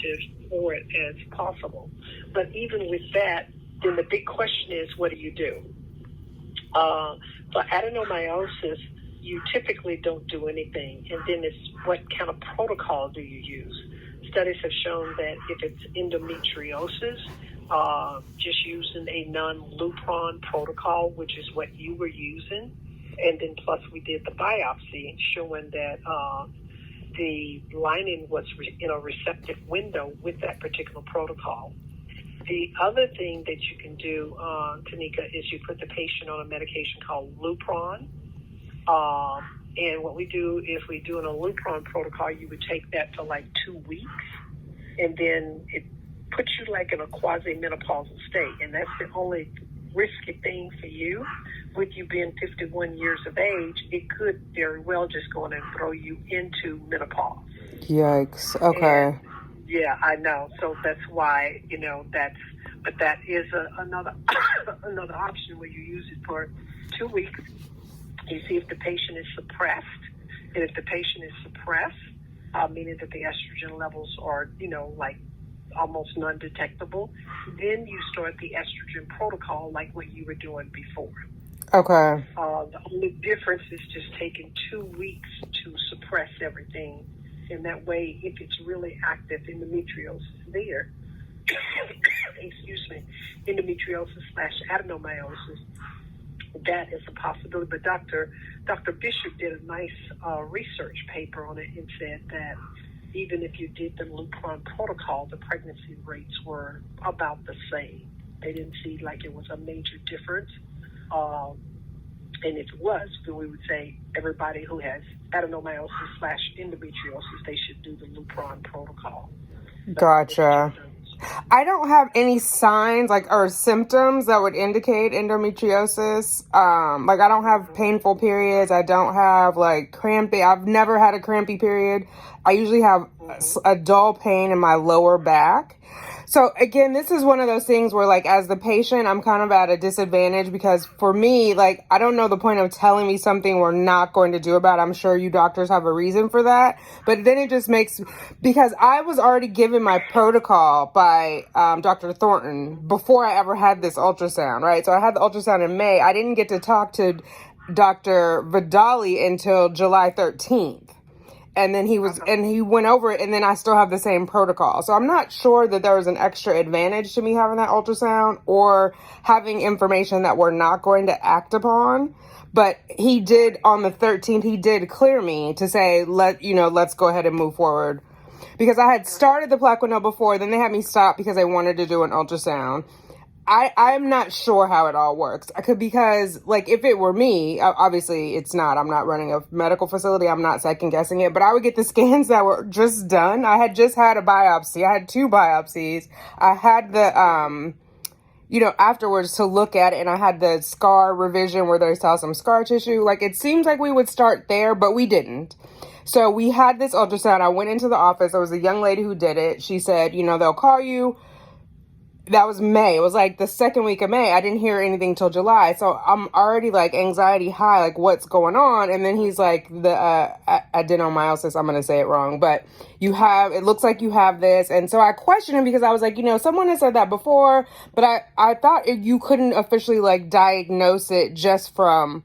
alternative for it as possible. But even with that, then the big question is, what do you do? For adenomyosis, you typically don't do anything. And then it's what kind of protocol do you use? Studies have shown that if it's endometriosis, just using a non-Lupron protocol, which is what you were using. And then plus we did the biopsy showing that the lining was in a receptive window with that particular protocol. The other thing that you can do, Tanika, is you put the patient on a medication called Lupron. And what we do is we do in a Lupron protocol, you would take that for like 2 weeks, and then it puts you like in a quasi-menopausal state. And that's the only risky thing for you. With you being 51 years of age, it could very well just go in and throw you into menopause. Yikes. Okay. And, yeah, I know. So that's why, but that is another another option where you use it for 2 weeks. You see if the patient is suppressed. And if the patient is suppressed, meaning that the estrogen levels are, like almost non-detectable, then you start the estrogen protocol like what you were doing before. Okay. The only difference is just taking 2 weeks to suppress everything. And that way, if it's really active endometriosis there, endometriosis/adenomyosis, that is a possibility. But Dr. Bishop did a nice research paper on it and said that even if you did the Lupron protocol, the pregnancy rates were about the same. They didn't see like it was a major difference. And if it was, then we would say everybody who has adenomyosis/endometriosis, they should do the Lupron protocol. Gotcha. I don't have any signs or symptoms that would indicate endometriosis. I don't have painful periods. I don't have crampy. I've never had a crampy period. I usually have a dull pain in my lower back. So again, this is one of those things where as the patient, I'm kind of at a disadvantage because for me, I don't know the point of telling me something we're not going to do about it. I'm sure you doctors have a reason for that. But then it just makes, because I was already given my protocol by Dr. Thornton before I ever had this ultrasound, right? So I had the ultrasound in May. I didn't get to talk to Dr. Vidali until July 13th. And then he went over it, and then I still have the same protocol. So I'm not sure that there was an extra advantage to me having that ultrasound or having information that we're not going to act upon. But he did, on the 13th, he did clear me to say, let's go ahead and move forward. Because I had started the Plaquenil before, then they had me stop because they wanted to do an ultrasound. I'm not sure how it all works. Because if it were me, obviously it's not. I'm not running a medical facility. I'm not second guessing it. But I would get the scans that were just done. I had just had a biopsy. I had 2 biopsies. I had the, afterwards to look at it. And I had the scar revision where they saw some scar tissue. It seems like we would start there, but we didn't. So we had this ultrasound. I went into the office. There was a young lady who did it. She said, they'll call you. That was May. It was the second week of May. I didn't hear anything till July. So I'm already anxiety high, what's going on? And then he's the adenomyosis, I'm going to say it wrong, but it looks like you have this. And so I questioned him because I was someone has said that before, but I thought you couldn't officially diagnose it just from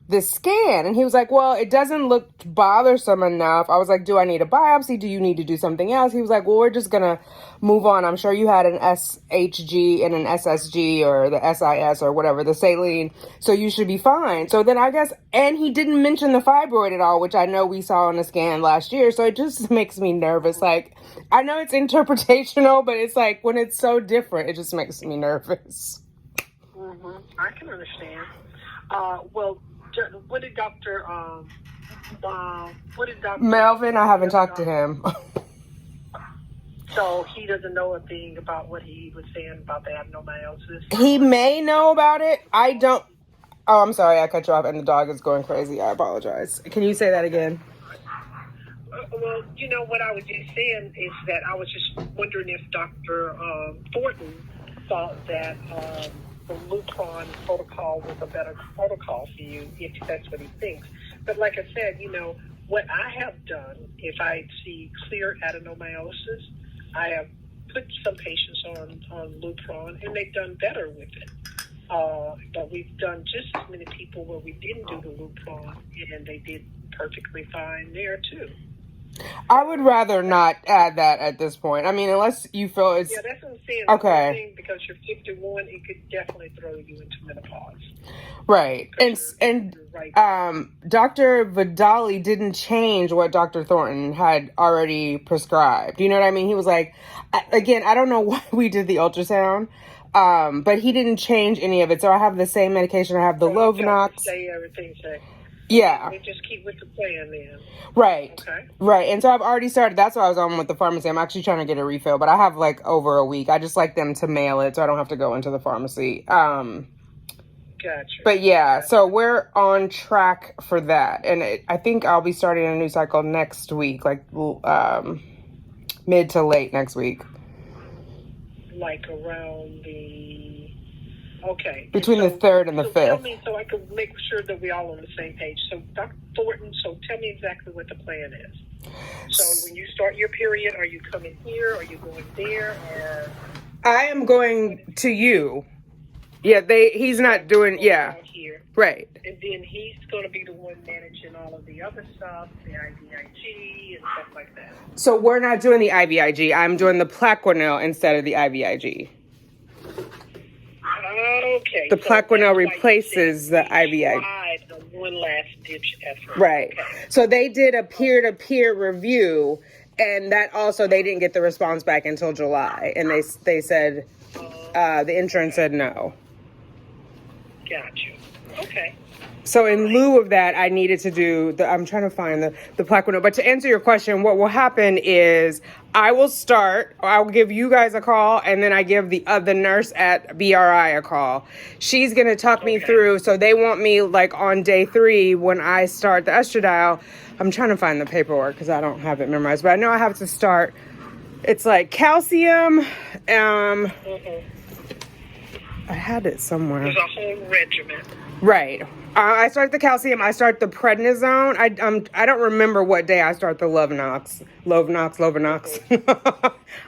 the scan. And he was well, it doesn't look bothersome enough. I was do I need a biopsy? Do you need to do something else? He was well, we're just going to move on. I'm sure you had an SHG and an SSG or the SIS or whatever, the saline. So you should be fine. So then I guess, and he didn't mention the fibroid at all, which I know we saw on the scan last year. So it just makes me nervous. I know it's interpretational, but it's when it's so different, it just makes me nervous. Mm-hmm. I can understand. What did Dr. Melvin? I haven't talked to him. So he doesn't know a thing about what he was saying about the adenomyosis? He may know about it. I don't. Oh, I'm sorry. I cut you off and the dog is going crazy. I apologize. Can you say that again? Well, what I was just saying is that I was just wondering if Dr. Thornton thought that the Lupron protocol was a better protocol for you, if that's what he thinks. But like I said, what I have done, if I see clear adenomyosis, I have put some patients on Lupron, and they've done better with it. But we've done just as many people where we didn't do the Lupron, and they did perfectly fine there too. I would rather not add that at this point. I mean, unless you feel it's... Yeah, that's what I'm saying. Okay. Because you're 51, it could definitely throw you into menopause. Right. And right. Dr. Vidali didn't change what Dr. Thornton had already prescribed. You know what I mean? He was like, again, I don't know why we did the ultrasound, but he didn't change any of it. So I have the same medication. I have the Lovenox. Say everything, yeah. We just keep with the plan then. Right. Okay. Right. And so I've already started. That's why I was on with the pharmacy. I'm actually trying to get a refill, but I have like over a week. I just like them to mail it so I don't have to go into the pharmacy. Gotcha. But yeah, so we're on track for that. And I think I'll be starting a new cycle next week, like mid to late next week. Like around between the 3rd and the 5th. Tell me so I can make sure that we're all on the same page. So Dr. Thornton, tell me exactly what the plan is. So when you start your period, are you coming here? Are you going there? Or I am going to you. Yeah, he's not doing, yeah. Here. Right. And then he's going to be the one managing all of the other stuff, the IVIG and stuff like that. So we're not doing the IVIG. I'm doing the Plaquenil instead of the IVIG. Okay. The Plaquenil replaces the IVIG. One last ditch effort. Right. Okay. So they did a peer-to-peer review, and that also they didn't get the response back until July, and they said the insurance said no. Gotcha. Okay. So in lieu of that, I needed to do I'm trying to find the Plaquenil. But to answer your question, what will happen is I'll give you guys a call, and then I give the nurse at BRI a call. She's going to talk me through. So they want me like on day 3 when I start the estradiol. I'm trying to find the paperwork because I don't have it memorized, but I know I have to start. It's like calcium. I had it somewhere. There's a whole regimen. Right. I start the calcium. I start the prednisone. I don't remember what day I start the Lovenox.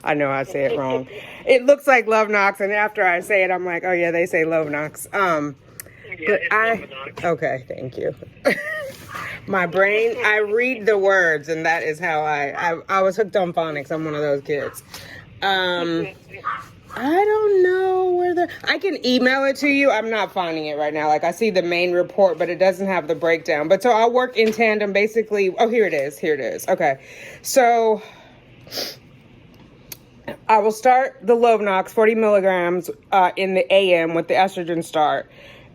I know I say it wrong. It looks like Lovenox, and after I say it, I'm like, oh yeah, they say Lovenox. Okay, thank you. My brain, I read the words, and that is how I was hooked on phonics. I'm one of those kids. I don't know I can email it to you. I'm not finding it right now. Like I see the main report, but it doesn't have the breakdown. But so I'll work in tandem basically. Oh, here it is. Okay. So I will start the Lovenox 40 milligrams in the AM with the estrogen start.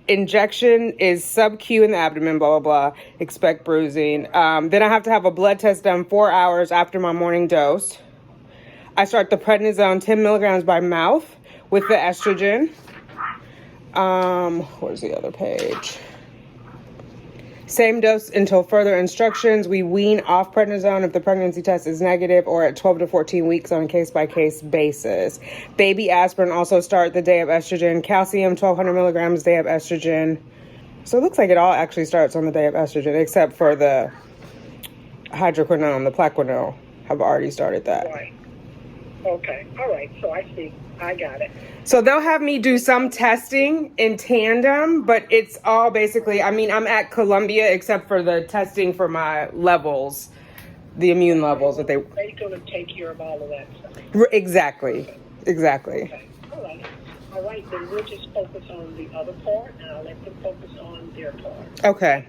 Injection is sub-Q in the abdomen, blah, blah, blah. Expect bruising. Then I have to have a blood test done 4 hours after my morning dose. I start the prednisone 10 milligrams by mouth with the estrogen. Where's the other page? Same dose until further instructions. We wean off prednisone if the pregnancy test is negative or at 12 to 14 weeks on a case-by-case basis. Baby aspirin also start the day of estrogen. Calcium, 1,200 milligrams day of estrogen. So it looks like it all actually starts on the day of estrogen, except for the hydroquinone, the Plaquenil. Have already started that. Right. Okay. All right. So I see. I got it. So they'll have me do some testing in tandem, but it's all basically, I mean, I'm at Columbia except for the testing for my levels, the immune levels that they're going to take care of all of that stuff. Exactly. Okay. Exactly. Okay. All right. All right. Then we'll just focus on the other part, and I'll let them focus on their part. Okay.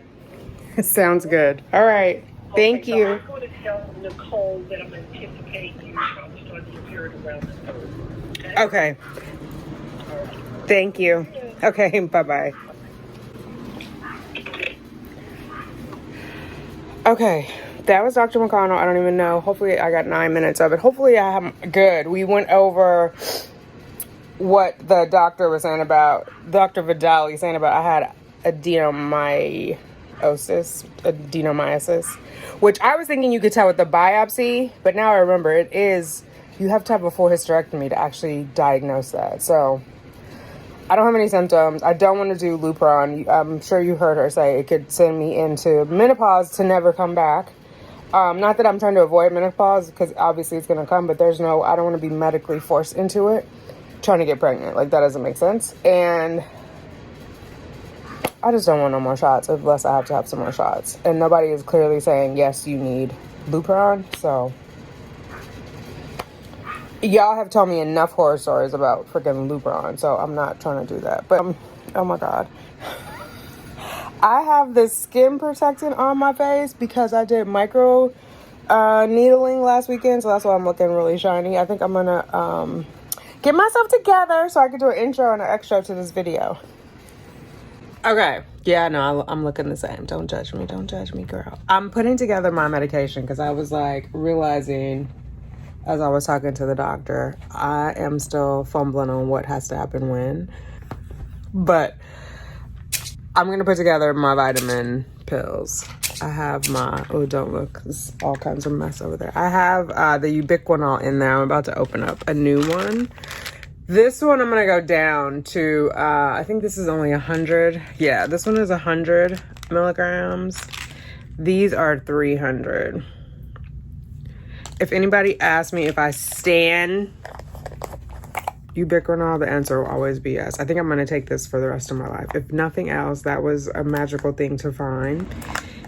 Sounds good. All right. Thank you. So I'm going to tell Nicole that I'm anticipating you starting your period around the 3rd. Okay. All right. Thank you. Okay. Bye-bye. Okay. That was Dr. McConnell. I don't even know. Hopefully I got 9 minutes of it. Hopefully I'm good. We went over what the doctor was saying about, Dr. Vidali saying about I had adenomyosis, which I was thinking you could tell with the biopsy, but now I remember it is, you have to have a full hysterectomy to actually diagnose that. So I don't have any symptoms. I don't want to do Lupron. I'm sure you heard her say it could send me into menopause to never come back. Not that I'm trying to avoid menopause, because obviously it's going to come, but I don't want to be medically forced into it, trying to get pregnant. Like, that doesn't make sense. And I just don't want no more shots unless I have to have some more shots. And nobody is clearly saying, yes, you need Lupron. So y'all have told me enough horror stories about freaking Lupron, so I'm not trying to do that. But, oh my God. I have this skin protectant on my face because I did micro needling last weekend, so that's why I'm looking really shiny. I think I'm gonna get myself together so I can do an intro and an extra to this video. Okay, yeah, no, I'm looking the same. Don't judge me, girl. I'm putting together my medication because I was like realizing as I was talking to the doctor, I am still fumbling on what has to happen when, but I'm going to put together my vitamin pills. I have my, oh, don't look, there's all kinds of mess over there. I have the ubiquinol in there. I'm about to open up a new one. This one I'm going to go down to, I think this is only 100. Yeah, this one is 100 milligrams. These are 300. If anybody asks me if I stan ubiquinol, the answer will always be yes. I think I'm going to take this for the rest of my life. If nothing else, that was a magical thing to find.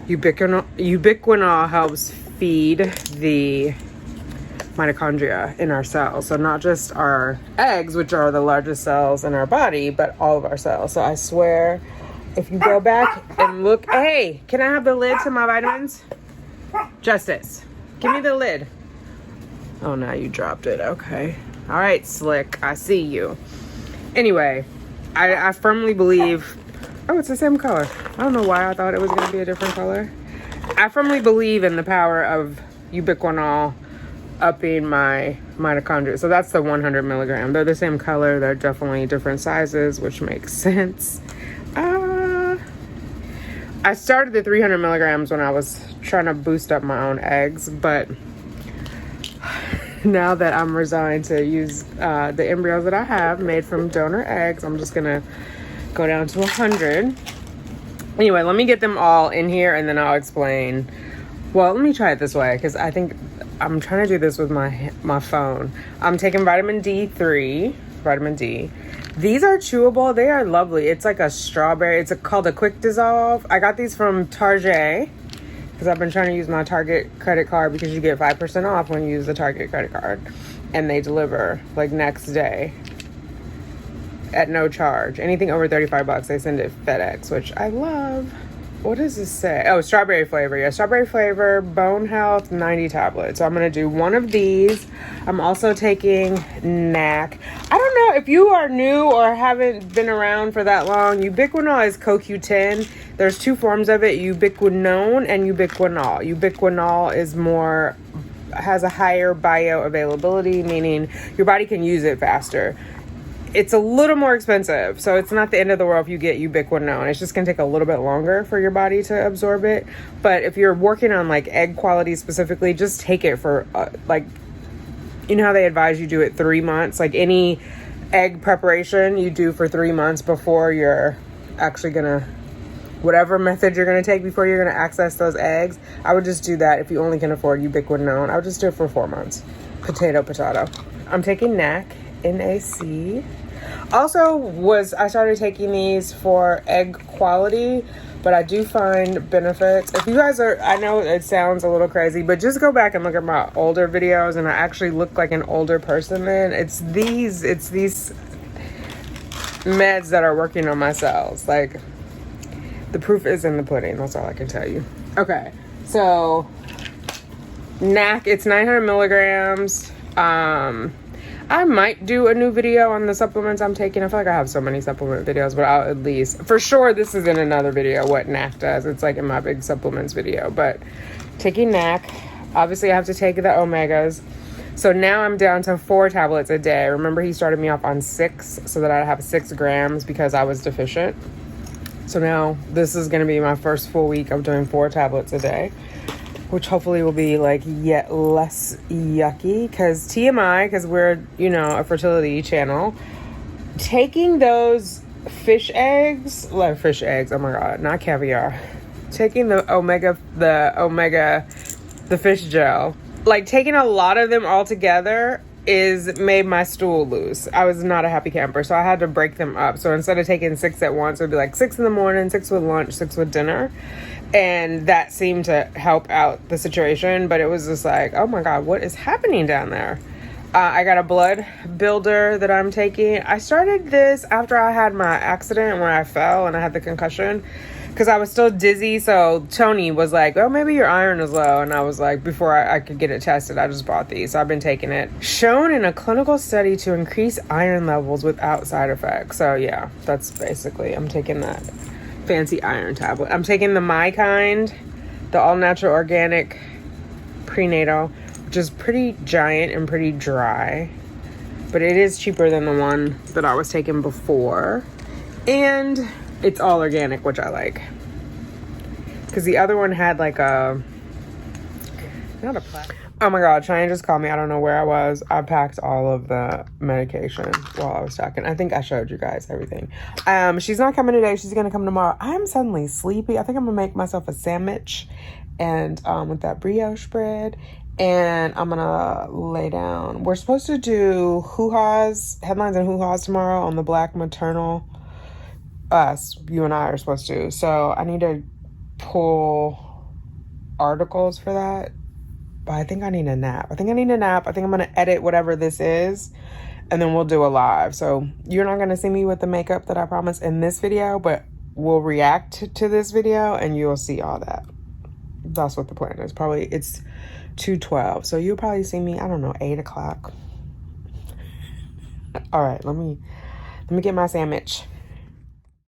Ubiquinol helps feed the mitochondria in our cells. So not just our eggs, which are the largest cells in our body, but all of our cells. So I swear, if you go back and look, hey, can I have the lid to my vitamins? Justice, give me the lid. Oh, now you dropped it. Okay. All right, Slick, I see you. Anyway, I firmly believe, oh, it's the same color. I don't know why I thought it was going to be a different color. I firmly believe in the power of ubiquinol upping my mitochondria. So that's the 100 milligram. They're the same color. They're definitely different sizes, which makes sense. I started the 300 milligrams when I was trying to boost up my own eggs, but now that I'm resigned to use the embryos that I have made from donor eggs, I'm just gonna go down to 100. Anyway, let me get them all in here and then I'll explain. Well, let me try it this way because I think I'm trying to do this with my phone. I'm taking vitamin D3, vitamin D. These are chewable. They are lovely. It's like a strawberry. It's called a quick dissolve. I got these from Target because I've been trying to use my Target credit card because you get 5% off when you use the Target credit card. And they deliver like next day at no charge. Anything over $35, they send it FedEx, which I love. What does this say? Oh, strawberry flavor. Yeah, strawberry flavor, bone health, 90 tablets. So I'm going to do one of these. I'm also taking NAC. I don't know if you are new or haven't been around for that long. Ubiquinol is CoQ10. There's two forms of it, ubiquinone and ubiquinol. Ubiquinol has a higher bioavailability, meaning your body can use it faster. It's a little more expensive, so it's not the end of the world if you get ubiquinone. It's just going to take a little bit longer for your body to absorb it. But if you're working on like egg quality specifically, just take it for you know how they advise you do it 3 months? Like any egg preparation you do for 3 months before you're actually going to, whatever method you're going to take before you're going to access those eggs. I would just do that if you only can afford ubiquinone. I would just do it for 4 months. Potato. I'm taking NAC, NAC. Also I started taking these for egg quality, but I do find benefits. If you guys I know it sounds a little crazy, but just go back and look at my older videos and I actually look like an older person then. It's these meds that are working on my cells. Like, the proof is in the pudding. That's all I can tell you. Okay, so NAC, it's 900 milligrams. I might do a new video on the supplements I'm taking. I feel like I have so many supplement videos, but I'll at least, for sure, this is in another video, what NAC does. It's like in my big supplements video, but taking NAC, obviously I have to take the omegas. So now I'm down to 4 tablets a day. Remember, he started me off on 6 so that I'd have 6 grams because I was deficient. So now this is going to be my first full week of doing 4 tablets a day, which hopefully will be like yet less yucky because TMI, because we're, a fertility channel, taking those fish eggs, oh my God, not caviar, taking the omega the fish gel. Like, taking a lot of them all together made my stool loose. I was not a happy camper, so I had to break them up. So instead of taking 6 at once, it would be like 6 in the morning, 6 with lunch, 6 with dinner. And that seemed to help out the situation, but it was just like, oh my God, what is happening down there? I got a blood builder that I'm taking. I started this after I had my accident where I fell and I had the concussion, because I was still dizzy. So Tony was like, oh, maybe your iron is low. And I was like, before I could get it tested, I just bought these. So I've been taking it. Shown in a clinical study to increase iron levels without side effects. So yeah, that's basically, I'm taking that fancy iron tablet. I'm taking the My Kind, the all natural organic prenatal, which is pretty giant and pretty dry. But it is cheaper than the one that I was taking before. And it's all organic, which I like. Because the other one had like not a plastic. Oh my God, Cheyenne just called me. I don't know where I was. I packed all of the medication while I was talking. I think I showed you guys everything. She's not coming today. She's going to come tomorrow. I'm suddenly sleepy. I think I'm going to make myself a sandwich and with that brioche bread. And I'm going to lay down. We're supposed to do hoo-haws, headlines and hoo-haws tomorrow on the Black maternal. You and I are supposed to. So I need to pull articles for that. But I think I need a nap. I think I'm going to edit whatever this is, and then we'll do a live. So you're not going to see me with the makeup that I promised in this video, but we'll react to this video and you'll see all that. That's what the plan is. Probably it's 2:12. So you'll probably see me, I don't know, 8 o'clock. All right, let me get my sandwich.